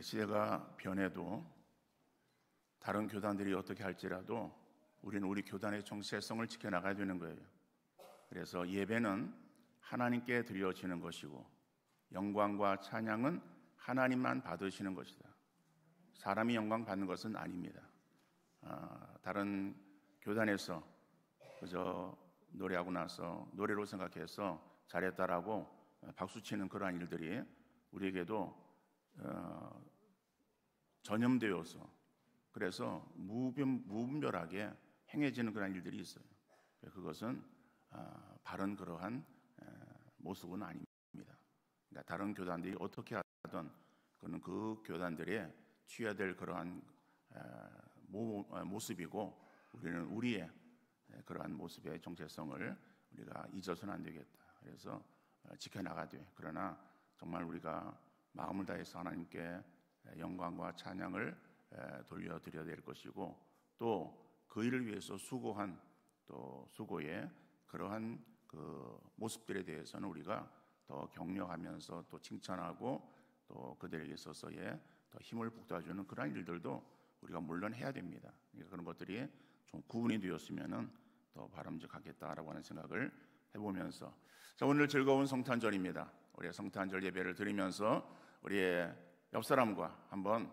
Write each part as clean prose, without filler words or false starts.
시대가 변해도 다른 교단들이 어떻게 할지라도 우리는 우리 교단의 정체성을 지켜나가야 되는 거예요. 그래서 예배는 하나님께 드려지는 것이고 영광과 찬양은 하나님만 받으시는 것이다. 사람이 영광 받는 것은 아닙니다. 다른 교단에서 그저 노래하고 나서 노래로 생각해서 잘했다라고 박수치는 그러한 일들이 우리에게도 전염되어서 그래서 무분별하게 행해지는 그런 일들이 있어요. 그것은 바른 그러한 모습은 아닙니다. 그러니까 다른 교단들이 어떻게 하든 그는 그 교단들에 취해야 될 그러한 모습이고 우리는 우리의 그러한 모습의 정체성을 우리가 잊어서는 안 되겠다. 그래서 지켜나가야 돼. 그러나 정말 우리가 마음을 다해서 하나님께 영광과 찬양을 돌려드려야 될 것이고 또 그 일을 위해서 수고한 또 수고의 그러한 그 모습들에 대해서는 우리가 더 격려하면서 또 칭찬하고 또 그들에게 있어서의 더 힘을 북돋아주는 그러한 일들도 우리가 물론 해야 됩니다. 그러니까 그런 것들이 좀 구분이 되었으면은 더 바람직하겠다라고 하는 생각을 해보면서 자, 오늘 즐거운 성탄절입니다. 우리 성탄절 예배를 드리면서 우리의 옆 사람과 한번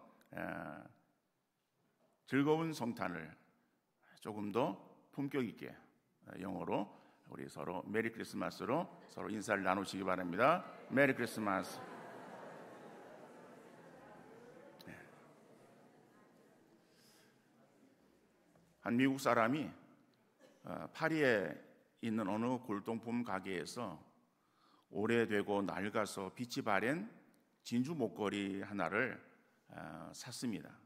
즐거운 성탄을 조금 더 품격 있게 영어로 우리 서로 메리 크리스마스로 서로 인사를 나누시기 바랍니다. 메리 크리스마스. 한 미국 사람이 파리에 있는 어느 골동품 가게에서 오래되고 낡아서 빛이 바랜 진주 목걸이 하나를 샀습니다.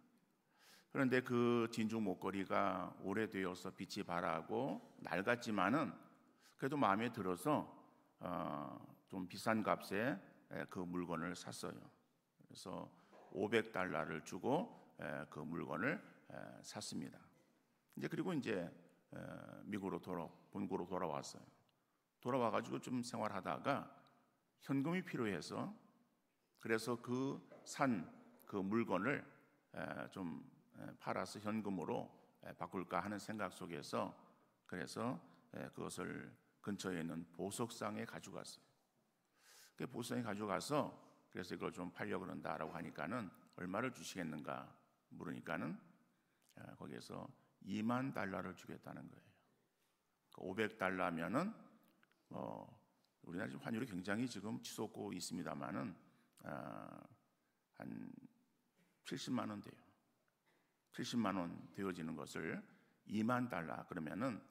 그런데 그 진주 목걸이가 오래되어서 빛이 바라고 낡았지만은 그래도 마음에 들어서 좀 비싼 값에 그 물건을 샀어요. 그래서 $500를 주고 그 물건을 샀습니다. 그리고 이제 미국으로 본국으로 돌아왔어요. 돌아와가지고 좀 생활하다가 현금이 필요해서 그래서 산 그 물건을 좀 팔아서 현금으로 바꿀까 하는 생각 속에서 그래서 그것을 근처에 있는 보석상에 가져갔어요. 그 보석상에 가져가서 그래서 이걸 좀 팔려고 그런다라고 하니까는 얼마를 주시겠는가 물으니까는 거기에서 $20,000를 주겠다는 거예요. $500면은 우리나라 지금 환율이 굉장히 지금 치솟고 있습니다만은 한 70만 원 돼요. 70만 원 되어지는 것을 $20,000 그러면은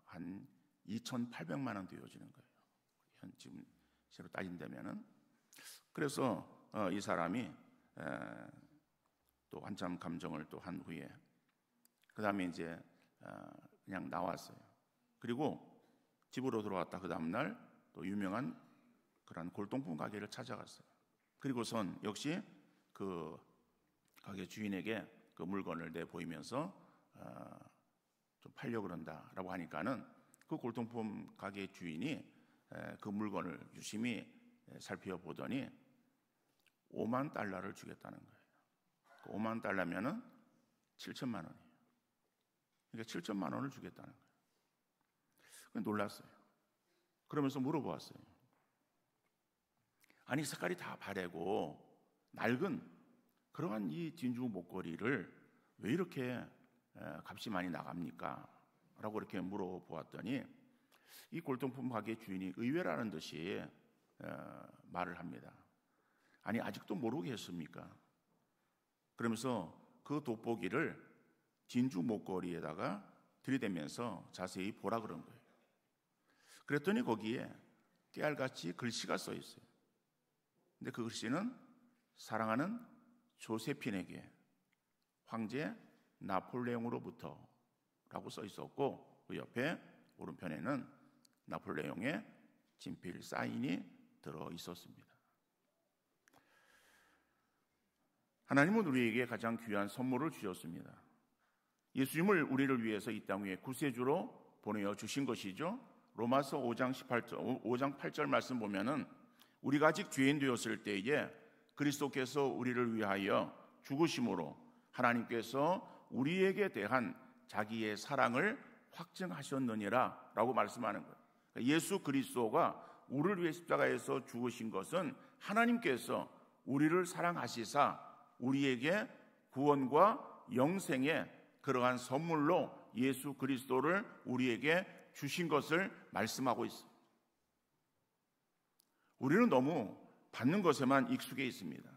한 2,800만 원 되어지는 거예요. 지금 새로 따진다면은 그래서 이 사람이 또 한참 감정을 또 한 후에 그 다음에 이제 그냥 나왔어요. 그리고 집으로 들어왔다. 그 다음날 또 유명한 그런 골동품 가게를 찾아갔어요. 그리고선 역시 그 가게 주인에게 그 물건을 내보이면서 좀 팔려고 그런다라고 하니까는 그 골동품 가게 주인이 그 물건을 유심히 살펴보더니 $50,000를 주겠다는 거예요. 그 $50,000면은 7천만 원이에요. 그러니까 7천만 원을 주겠다는 거예요. 놀랐어요. 그러면서 물어보았어요. 아니 색깔이 다 바래고 낡은 그러한 이 진주 목걸이를 왜 이렇게 값이 많이 나갑니까? 라고 이렇게 물어보았더니 이 골동품 가게 주인이 의외라는 듯이 말을 합니다. 아니 아직도 모르겠습니까? 그러면서 그 돋보기를 진주 목걸이에다가 들이대면서 자세히 보라 그런 거예요. 그랬더니 거기에 깨알같이 글씨가 써 있어요. 근데 그 글씨는 사랑하는 조세핀에게 황제 나폴레옹으로부터 라고 써 있었고 그 옆에 오른편에는 나폴레옹의 친필 사인이 들어 있었습니다. 하나님은 우리에게 가장 귀한 선물을 주셨습니다. 예수님을 우리를 위해서 이 땅 위에 구세주로 보내어 주신 것이죠. 로마서 5장 8절 말씀 보면은 우리가 아직 죄인 되었을 때에 그리스도께서 우리를 위하여 죽으심으로 하나님께서 우리에게 대한 자기의 사랑을 확증하셨느니라 라고 말씀하는 거예요. 예수 그리스도가 우리를 위해 십자가에서 죽으신 것은 하나님께서 우리를 사랑하시사 우리에게 구원과 영생의 그러한 선물로 예수 그리스도를 우리에게 주신 것을 말씀하고 있습니다. 우리는 너무 받는 것에만 익숙해 있습니다.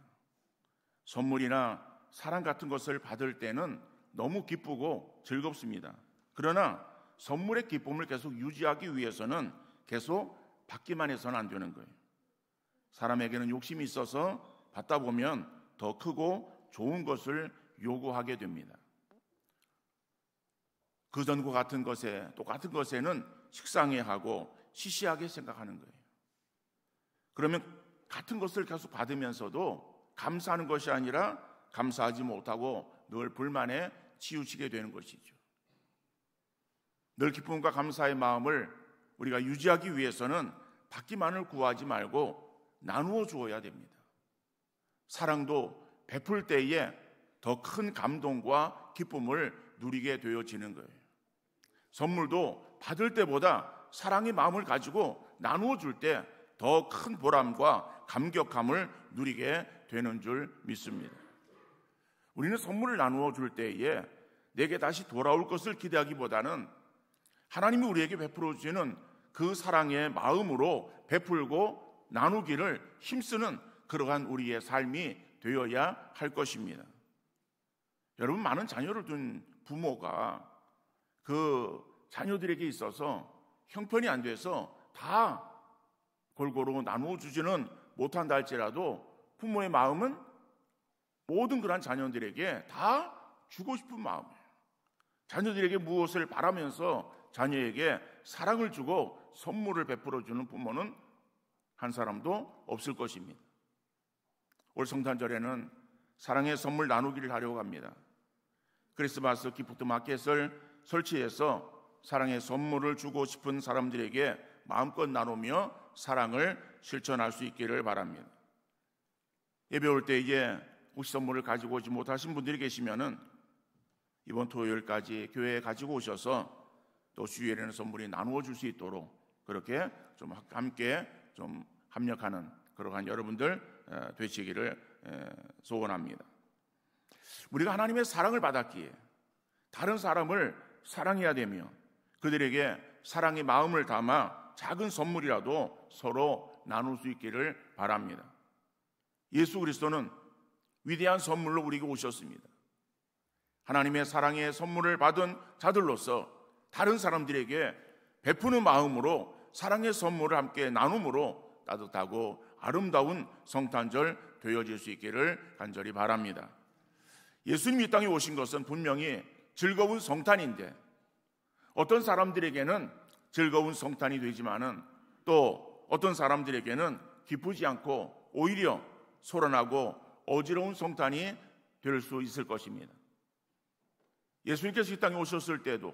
선물이나 사랑 같은 것을 받을 때는 너무 기쁘고 즐겁습니다. 그러나 선물의 기쁨을 계속 유지하기 위해서는 계속 받기만 해서는 안 되는 거예요. 사람에게는 욕심이 있어서 받다 보면 더 크고 좋은 것을 요구하게 됩니다. 그전과 같은 것에 똑같은 것에는 식상해하고 시시하게 생각하는 거예요. 그러면 같은 것을 계속 받으면서도 감사하는 것이 아니라 감사하지 못하고 늘 불만에 치우치게 되는 것이죠. 늘 기쁨과 감사의 마음을 우리가 유지하기 위해서는 받기만을 구하지 말고 나누어 주어야 됩니다. 사랑도 베풀 때에 더 큰 감동과 기쁨을 누리게 되어지는 거예요. 선물도 받을 때보다 사랑의 마음을 가지고 나누어 줄 때 더 큰 보람과 감격함을 누리게 되는 줄 믿습니다. 우리는 선물을 나누어 줄 때에 내게 다시 돌아올 것을 기대하기보다는 하나님이 우리에게 베풀어 주시는 그 사랑의 마음으로 베풀고 나누기를 힘쓰는 그러한 우리의 삶이 되어야 할 것입니다. 여러분, 많은 자녀를 둔 부모가 그 자녀들에게 있어서 형편이 안 돼서 다 골고루 나누어 주지는 못한다 할지라도 부모의 마음은 모든 그런 자녀들에게 다 주고 싶은 마음이에요. 자녀들에게 무엇을 바라면서 자녀에게 사랑을 주고 선물을 베풀어 주는 부모는 한 사람도 없을 것입니다. 올 성탄절에는 사랑의 선물 나누기를 하려고 합니다. 크리스마스 기프트 마켓을 설치해서 사랑의 선물을 주고 싶은 사람들에게 마음껏 나누며 사랑을 실천할 수 있기를 바랍니다. 예배 올 때에 혹시 선물을 가지고 오지 못하신 분들이 계시면은 이번 토요일까지 교회에 가지고 오셔서 또 주일에는 선물이 나누어 줄 수 있도록 그렇게 좀 함께 좀 합력하는 그러한 여러분들 되시기를 소원합니다. 우리가 하나님의 사랑을 받았기에 다른 사람을 사랑해야 되며 그들에게 사랑의 마음을 담아 작은 선물이라도 서로 나눌 수 있기를 바랍니다. 예수 그리스도는 위대한 선물로 우리에게 오셨습니다. 하나님의 사랑의 선물을 받은 자들로서 다른 사람들에게 베푸는 마음으로 사랑의 선물을 함께 나눔으로 따뜻하고 아름다운 성탄절 되어질 수 있기를 간절히 바랍니다. 예수님이 이 땅에 오신 것은 분명히 즐거운 성탄인데 어떤 사람들에게는 즐거운 성탄이 되지만은 또 어떤 사람들에게는 기쁘지 않고 오히려 소란하고 어지러운 성탄이 될 수 있을 것입니다. 예수님께서 이 땅에 오셨을 때도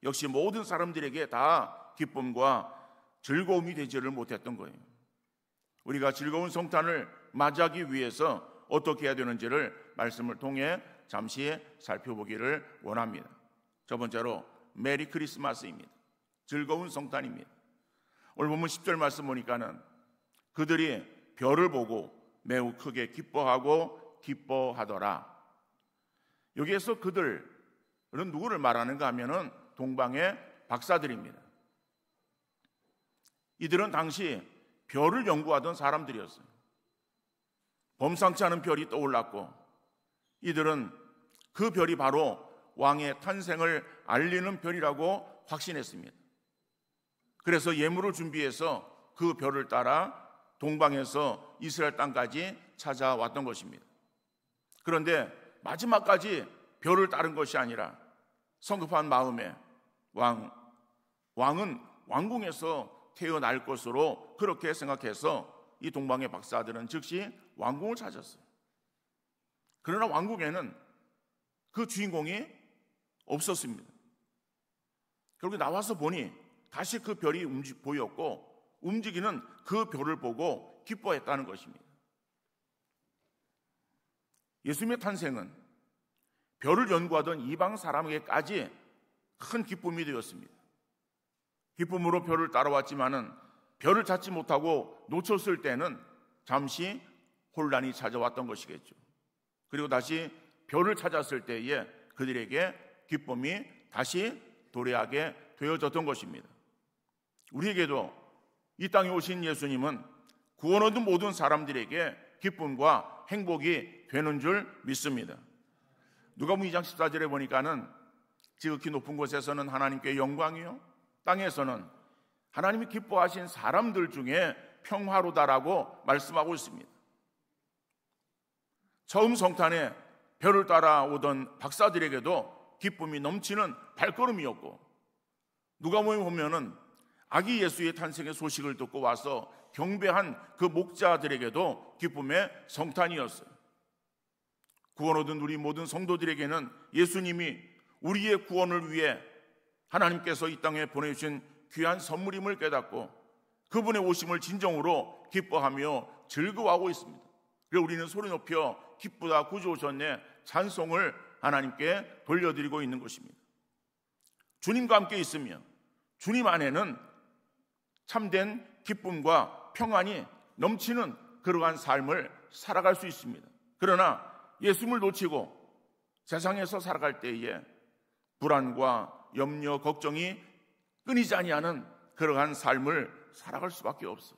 역시 모든 사람들에게 다 기쁨과 즐거움이 되지를 못했던 거예요. 우리가 즐거운 성탄을 맞이하기 위해서 어떻게 해야 되는지를 말씀을 통해 잠시 살펴보기를 원합니다. 첫 번째로 메리 크리스마스입니다. 즐거운 성탄입니다. 오늘 본문 10절 말씀 보니까는 그들이 별을 보고 매우 크게 기뻐하고 기뻐하더라. 여기에서 그들은 누구를 말하는가 하면은 동방의 박사들입니다. 이들은 당시 별을 연구하던 사람들이었어요. 범상치 않은 별이 떠올랐고 이들은 그 별이 바로 왕의 탄생을 알리는 별이라고 확신했습니다. 그래서 예물을 준비해서 그 별을 따라 동방에서 이스라엘 땅까지 찾아왔던 것입니다. 그런데 마지막까지 별을 따른 것이 아니라 성급한 마음에 왕은 왕궁에서 태어날 것으로 그렇게 생각해서 이 동방의 박사들은 즉시 왕궁을 찾았어요. 그러나 왕궁에는 그 주인공이 없었습니다. 결국 나와서 보니 다시 그 별이 보였고 움직이는 그 별을 보고 기뻐했다는 것입니다. 예수님의 탄생은 별을 연구하던 이방 사람에게까지 큰 기쁨이 되었습니다. 기쁨으로 별을 따라왔지만은 별을 찾지 못하고 놓쳤을 때는 잠시 혼란이 찾아왔던 것이겠죠. 그리고 다시 별을 찾았을 때에 그들에게 기쁨이 다시 도래하게 되어졌던 것입니다. 우리에게도 이 땅에 오신 예수님은 구원 얻은 모든 사람들에게 기쁨과 행복이 되는 줄 믿습니다. 누가복음 2장 14절에 보니까는 지극히 높은 곳에서는 하나님께 영광이요, 땅에서는 하나님이 기뻐하신 사람들 중에 평화로다라고 말씀하고 있습니다. 처음 성탄에 별을 따라오던 박사들에게도 기쁨이 넘치는 발걸음이었고, 누가복음에 보면은 아기 예수의 탄생의 소식을 듣고 와서 경배한 그 목자들에게도 기쁨의 성탄이었어요. 구원 얻은 우리 모든 성도들에게는 예수님이 우리의 구원을 위해 하나님께서 이 땅에 보내주신 귀한 선물임을 깨닫고 그분의 오심을 진정으로 기뻐하며 즐거워하고 있습니다. 그래서 우리는 소리 높여 기쁘다 구주 오셨네 찬송을 하나님께 돌려드리고 있는 것입니다. 주님과 함께 있으며 주님 안에는 참된 기쁨과 평안이 넘치는 그러한 삶을 살아갈 수 있습니다. 그러나 예수님을 놓치고 세상에서 살아갈 때에 불안과 염려, 걱정이 끊이지 아니하는 그러한 삶을 살아갈 수밖에 없어요.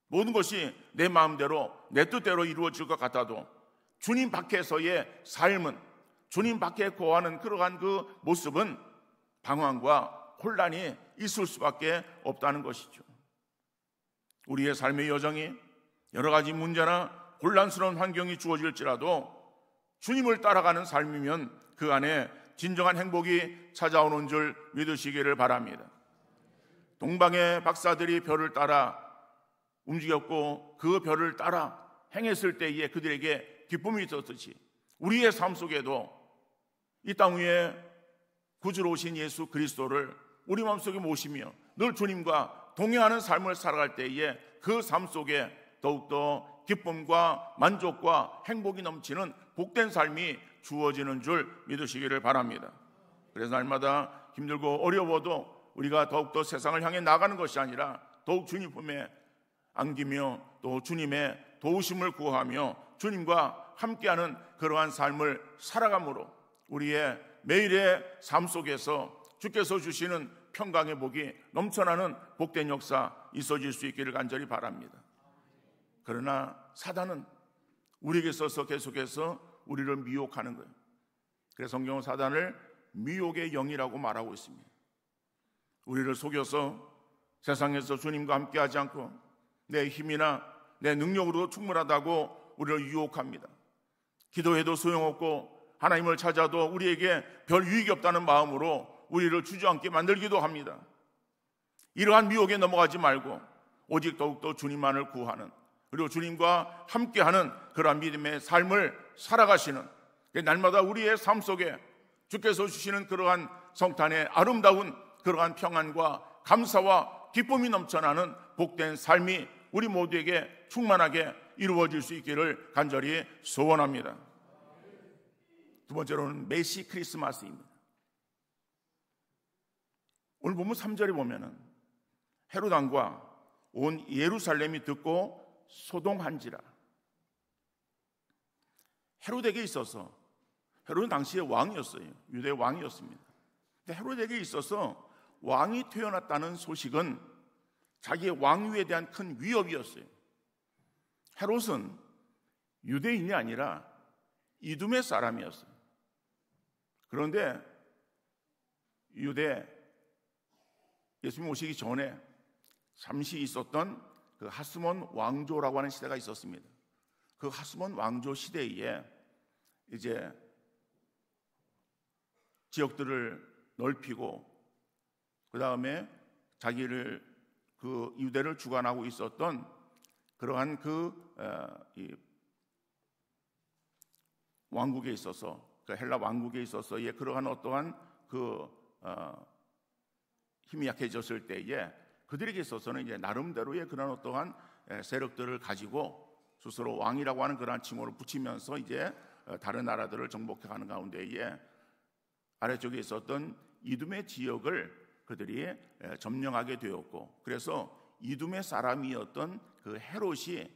모든 것이 내 마음대로 내 뜻대로 이루어질 것 같아도 주님 밖에서의 삶은, 주님 밖에 거하는 그러한 그 모습은 방황과 혼란이 있을 수밖에 없다는 것이죠. 우리의 삶의 여정이 여러 가지 문제나 혼란스러운 환경이 주어질지라도 주님을 따라가는 삶이면 그 안에 진정한 행복이 찾아오는 줄 믿으시기를 바랍니다. 동방의 박사들이 별을 따라 움직였고 그 별을 따라 행했을 때에 그들에게 기쁨이 있었듯이 우리의 삶 속에도 이 땅 위에 구주로 오신 예수 그리스도를 우리 마음속에 모시며 늘 주님과 동행하는 삶을 살아갈 때에 그 삶 속에 더욱더 기쁨과 만족과 행복이 넘치는 복된 삶이 주어지는 줄 믿으시기를 바랍니다. 그래서 날마다 힘들고 어려워도 우리가 더욱더 세상을 향해 나가는 것이 아니라 더욱 주님 품에 안기며 또 주님의 도우심을 구하며 주님과 함께하는 그러한 삶을 살아감으로 우리의 매일의 삶 속에서 주께서 주시는 평강의 복이 넘쳐나는 복된 역사 있어질 수 있기를 간절히 바랍니다. 그러나 사단은 우리에게 있어서 계속해서 우리를 미혹하는 거예요. 그래서 성경은 사단을 미혹의 영이라고 말하고 있습니다. 우리를 속여서 세상에서 주님과 함께하지 않고 내 힘이나 내 능력으로 충분하다고 우리를 유혹합니다. 기도해도 소용없고 하나님을 찾아도 우리에게 별 유익이 없다는 마음으로 우리를 주저앉게 만들기도 합니다. 이러한 미혹에 넘어가지 말고 오직 더욱더 주님만을 구하는, 그리고 주님과 함께하는 그러한 믿음의 삶을 살아가시는, 날마다 우리의 삶 속에 주께서 주시는 그러한 성탄의 아름다운 그러한 평안과 감사와 기쁨이 넘쳐나는 복된 삶이 우리 모두에게 충만하게 이루어질 수 있기를 간절히 소원합니다. 두 번째로는 메시 크리스마스입니다. 오늘 본문 3절에 보면은 헤롯 왕과 온 예루살렘이 듣고 소동한지라. 헤롯에게 있어서, 헤롯은 당시에 왕이었어요. 유대 왕이었습니다. 근데 헤롯에게 있어서 왕이 태어났다는 소식은 자기의 왕위에 대한 큰 위협이었어요. 헤롯은 유대인이 아니라 이두메 사람이었어요. 그런데 유대, 예수님 오시기 전에 잠시 있었던 그 하스몬 왕조라고 하는 시대가 있었습니다. 그 하스몬 왕조 시대에 이제 지역들을 넓히고 그 다음에 자기를 그 유대를 주관하고 있었던 그러한 이 왕국에 있어서, 그 헬라 왕국에 있어서의 그러한 어떠한 힘이 약해졌을 때에 그들에게 있어서는 이제 나름대로의 그런 어떠한 세력들을 가지고 스스로 왕이라고 하는 그러한 칭호를 붙이면서 이제 다른 나라들을 정복해가는 가운데에 아래쪽에 있었던 이둠의 지역을 그들이 점령하게 되었고, 그래서 이둠의 사람이었던 그 헤롯이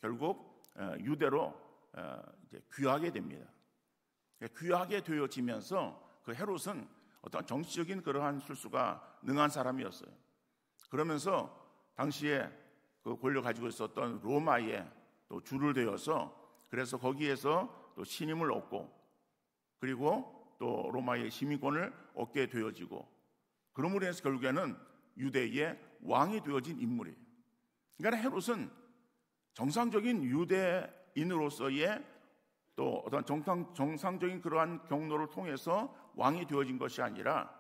결국 유대로 이제 귀화하게 됩니다. 귀화하게 되어지면서 그 헤롯은 어떤 정치적인 그러한 술수가 능한 사람이었어요. 그러면서 당시에 그 권력 가지고 있었던 로마에 또 줄을 대어서, 그래서 거기에서 또 신임을 얻고, 그리고 또 로마의 시민권을 얻게 되어지고, 그러므로 해서 결국에는 유대의 왕이 되어진 인물이에요. 그러니까 헤롯은 정상적인 유대인으로서의 또 어떤 정상적인 그러한 경로를 통해서 왕이 되어진 것이 아니라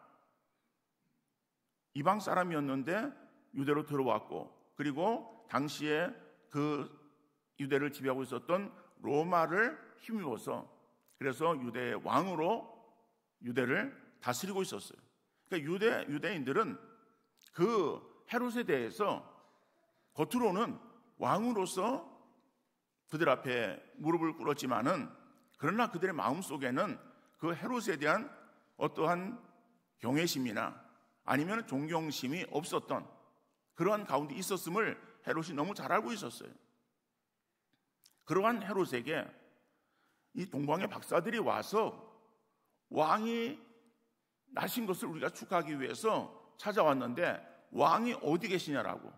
이방 사람이었는데 유대로 들어왔고, 그리고 당시에 그 유대를 지배하고 있었던 로마를 힘입어서 그래서 유대의 왕으로 유대를 다스리고 있었어요. 그러니까 유대인들은 그 헤롯에 대해서 겉으로는 왕으로서 그들 앞에 무릎을 꿇었지만은, 그러나 그들의 마음속에는 그 헤롯에 대한 어떠한 경외심이나 아니면 존경심이 없었던 그러한 가운데 있었음을 헤롯이 너무 잘 알고 있었어요. 그러한 헤롯에게 이 동방의 박사들이 와서 왕이 나신 것을 우리가 축하하기 위해서 찾아왔는데 왕이 어디 계시냐라고,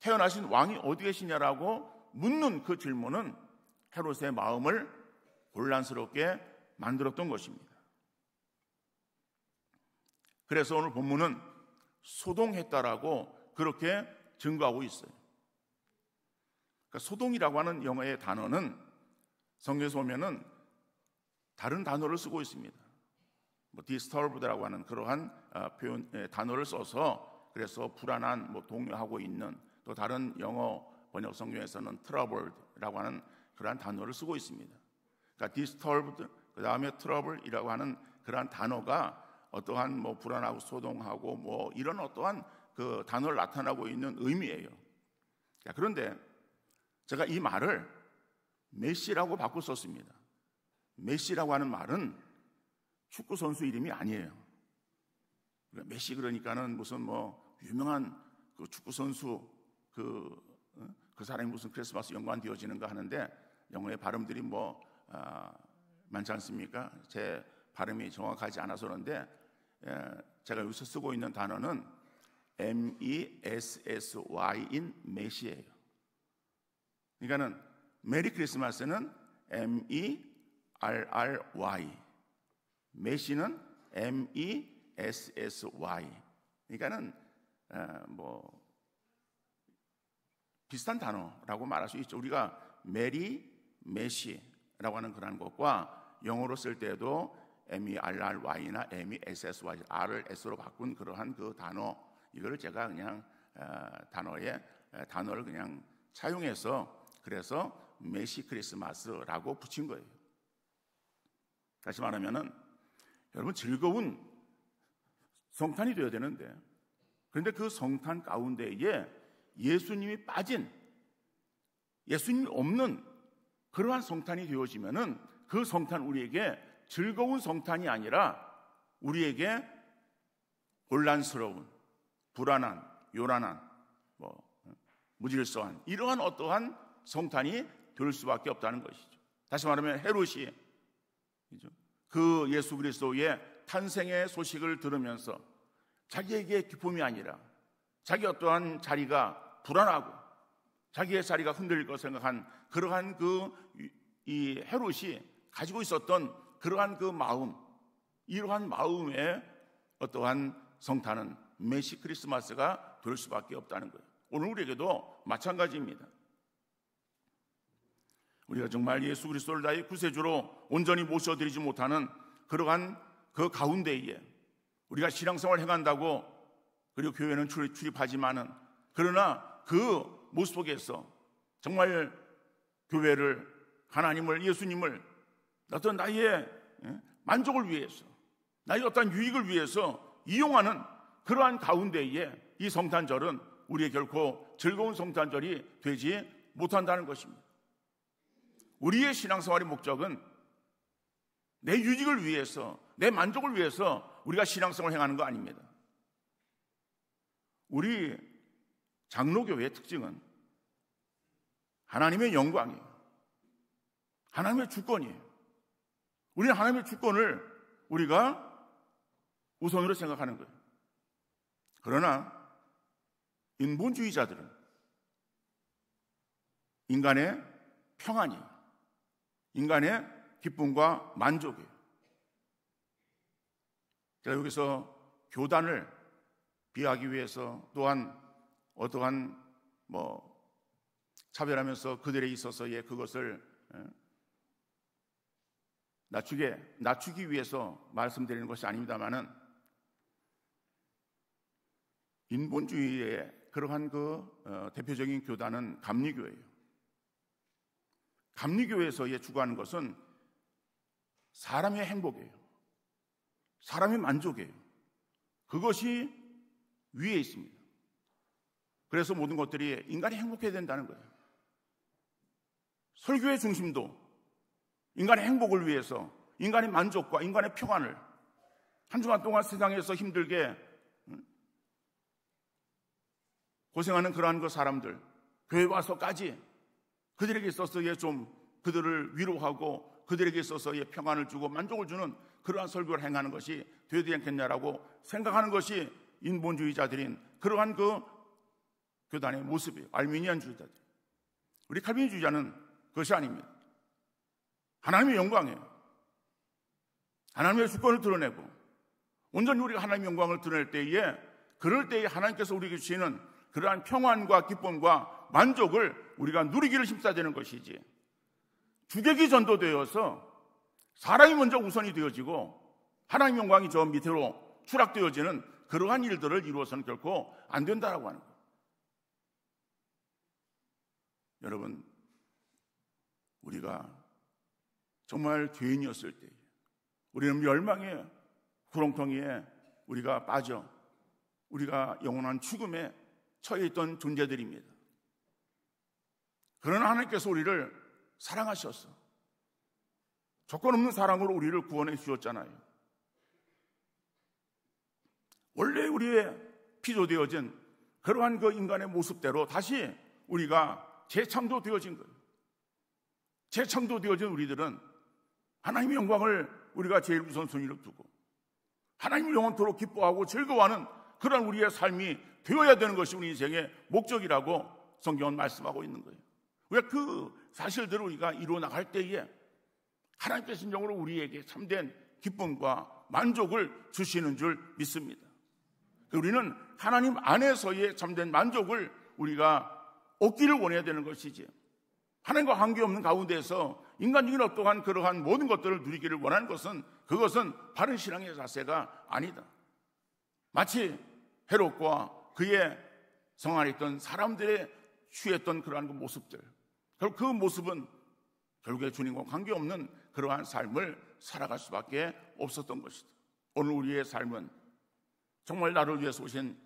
태어나신 왕이 어디 계시냐라고 묻는 그 질문은 헤롯의 마음을 곤란스럽게 만들었던 것입니다. 그래서 오늘 본문은 소동했다라고 그렇게 증거하고 있어요. 그러니까 소동이라고 하는 영어의 단어는 성경에서 보면은 다른 단어를 쓰고 있습니다. disturbed라고 하는 그러한 표현 단어를 써서, 그래서 불안한, 동요하고 있는, 또 다른 영어 번역 성경에서는 troubled라고 하는 그러한 단어를 쓰고 있습니다. 그러니까 disturbed, 그 다음에 trouble이라고 하는 그러한 단어가 어떠한 불안하고 소동하고 이런 어떠한 그 단어를 나타나고 있는 의미예요. 그런데 제가 이 말을 메시라고 바꿔 썼습니다. 메시라고 하는 말은 축구 선수 이름이 아니에요. 메시 그러니까는 무슨 유명한 그 축구 선수 그 사람이 무슨 크리스마스 연관되어지는가 하는데, 영어의 발음들이 많지 않습니까? 제 발음이 정확하지 않아서 그런데 제가 여기서 쓰고 있는 단어는 MESSY인 메시예요. 그러니까는 메리 크리스마스는 MERRY, 메시는 MESSY. 그러니까는 비슷한 단어라고 말할 수 있죠. 우리가 메리, 메시라고 하는 그런 것과 영어로 쓸 때도 MERRY나 MESSY, R을 S로 바꾼 그러한 그 단어, 이거를 제가 그냥 단어를 그냥 차용해서 그래서 메시 크리스마스라고 붙인 거예요. 다시 말하면은 여러분, 즐거운 성탄이 되어야 되는데, 그런데 그 성탄 가운데에 예수님이 빠진, 예수님이 없는 그러한 성탄이 되어지면은 그 성탄 우리에게 즐거운 성탄이 아니라 우리에게 곤란스러운, 불안한, 요란한, 무질서한 이러한 어떠한 성탄이 될 수밖에 없다는 것이죠. 다시 말하면 헤롯이 그 예수 그리스도의 탄생의 소식을 들으면서 자기에게 기쁨이 아니라 자기 어떠한 자리가 불안하고 자기의 자리가 흔들릴 것 생각한 그러한 이 헤롯이 가지고 있었던 그러한 그 마음, 이러한 마음의 어떠한 성탄은 메시 크리스마스가 될 수밖에 없다는 거예요. 오늘 우리에게도 마찬가지입니다. 우리가 정말 예수 그리스도를 나의 구세주로 온전히 모셔드리지 못하는 그러한 그 가운데에 우리가 신앙생활을 행한다고, 그리고 교회는 출입하지만은, 그러나 그 모습 속에서 정말 교회를, 하나님을, 예수님을 어떤 나의 만족을 위해서, 나의 어떤 유익을 위해서 이용하는 그러한 가운데에 이 성탄절은 우리의 결코 즐거운 성탄절이 되지 못한다는 것입니다. 우리의 신앙생활의 목적은 내 유익을 위해서, 내 만족을 위해서 우리가 신앙생활을 행하는 거 아닙니다. 우리 장로교회의 특징은 하나님의 영광이에요. 하나님의 주권이에요. 우리는 하나님의 주권을 우리가 우선으로 생각하는 거예요. 그러나 인본주의자들은 인간의 평안이, 인간의 기쁨과 만족이에요. 제가 여기서 교단을 비하하기 위해서 또한 어떠한 차별하면서 그들에 있어서의 그것을 낮추기 위해서 말씀드리는 것이 아닙니다만은, 인본주의의 그러한 대표적인 교단은 감리교회예요. 감리교회에서의 추구하는 것은 사람의 행복이에요. 사람의 만족이에요. 그것이 위에 있습니다. 그래서 모든 것들이 인간이 행복해야 된다는 거예요. 설교의 중심도 인간의 행복을 위해서, 인간의 만족과 인간의 평안을, 한 주간 동안 세상에서 힘들게 고생하는 그러한 그 사람들, 교회 와서까지 그들에게 있어서의 좀 그들을 위로하고 그들에게 있어서의 평안을 주고 만족을 주는 그러한 설교를 행하는 것이 되지 않겠냐라고 생각하는 것이 인본주의자들인 그러한 그 교단의 모습이에요. 알미니안주의자들. 우리 칼빈주의자는 그것이 아닙니다. 하나님의 영광이에요. 하나님의 주권을 드러내고 온전히 우리가 하나님의 영광을 드러낼 때에, 그럴 때에 하나님께서 우리에게 주시는 그러한 평안과 기쁨과 만족을 우리가 누리기를 힘써야 되는 것이지, 주객이 전도되어서 사람이 먼저 우선이 되어지고 하나님의 영광이 저 밑으로 추락되어지는 그러한 일들을 이루어서는 결코 안 된다라고 하는 거예요. 여러분, 우리가 정말 죄인이었을 때 우리는 멸망의 구렁텅이에 우리가 빠져 우리가 영원한 죽음에 처해 있던 존재들입니다. 그러나 하나님께서 우리를 사랑하셔서 조건 없는 사랑으로 우리를 구원해 주셨잖아요. 원래 우리의 피조되어진 그러한 그 인간의 모습대로 다시 우리가 재창조되어진 거예요. 재창조되어진 우리들은 하나님의 영광을 우리가 제일 우선순위로 두고 하나님을 영원토록 기뻐하고 즐거워하는 그런 우리의 삶이 되어야 되는 것이 우리 인생의 목적이라고 성경은 말씀하고 있는 거예요. 우리가 그 사실들을 우리가 이루어 나갈 때에 하나님께서 진정으로 우리에게 참된 기쁨과 만족을 주시는 줄 믿습니다. 우리는 하나님 안에서의 참된 만족을 우리가 얻기를 원해야 되는 것이지, 하나님과 관계없는 가운데서 인간적인 어떠한 그러한 모든 것들을 누리기를 원하는 것은, 그것은 바른 신앙의 자세가 아니다. 마치 헤롯과 그의 성 안에 있던 사람들의 취했던 그러한 그 모습들, 결국 그 모습은 결국에 주님과 관계없는 그러한 삶을 살아갈 수밖에 없었던 것이다. 오늘 우리의 삶은 정말 나를 위해서 오신,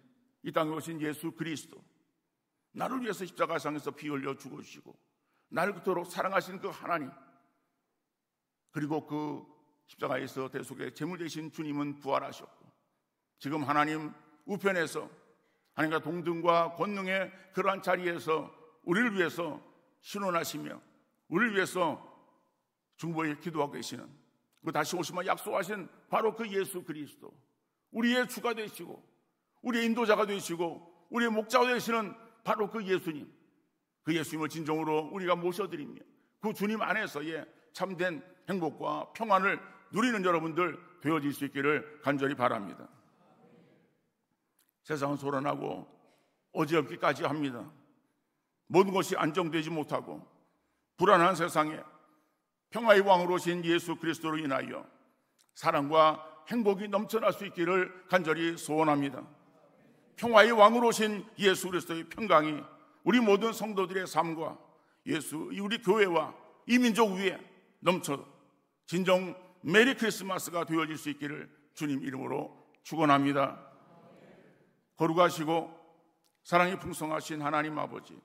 이 땅에 오신 예수 그리스도, 나를 위해서 십자가상에서 피 흘려 죽으시고 나를 그토록 사랑하신 그 하나님, 그리고 그 십자가에서 대속의 제물 되신 주님은 부활하셨고 지금 하나님 우편에서 하나님과 동등과 권능의 그러한 자리에서 우리를 위해서 신원하시며 우리를 위해서 중보에 기도하고 계시는, 그 다시 오시면 약속하신 바로 그 예수 그리스도, 우리의 주가 되시고 우리의 인도자가 되시고 우리의 목자가 되시는 바로 그 예수님, 그 예수님을 진정으로 우리가 모셔드리며 그 주님 안에서의 참된 행복과 평안을 누리는 여러분들 되어질 수 있기를 간절히 바랍니다. 세상은 소란하고 어지럽기까지 합니다. 모든 것이 안정되지 못하고 불안한 세상에 평화의 왕으로 오신 예수 그리스도로 인하여 사랑과 행복이 넘쳐날 수 있기를 간절히 소원합니다. 평화의 왕으로 오신 예수 그리스도의 평강이 우리 모든 성도들의 삶과 우리 교회와 이 민족 위에 넘쳐 진정 메리 크리스마스가 되어질 수 있기를 주님 이름으로 축원합니다. 거룩하시고 사랑이 풍성하신 하나님 아버지,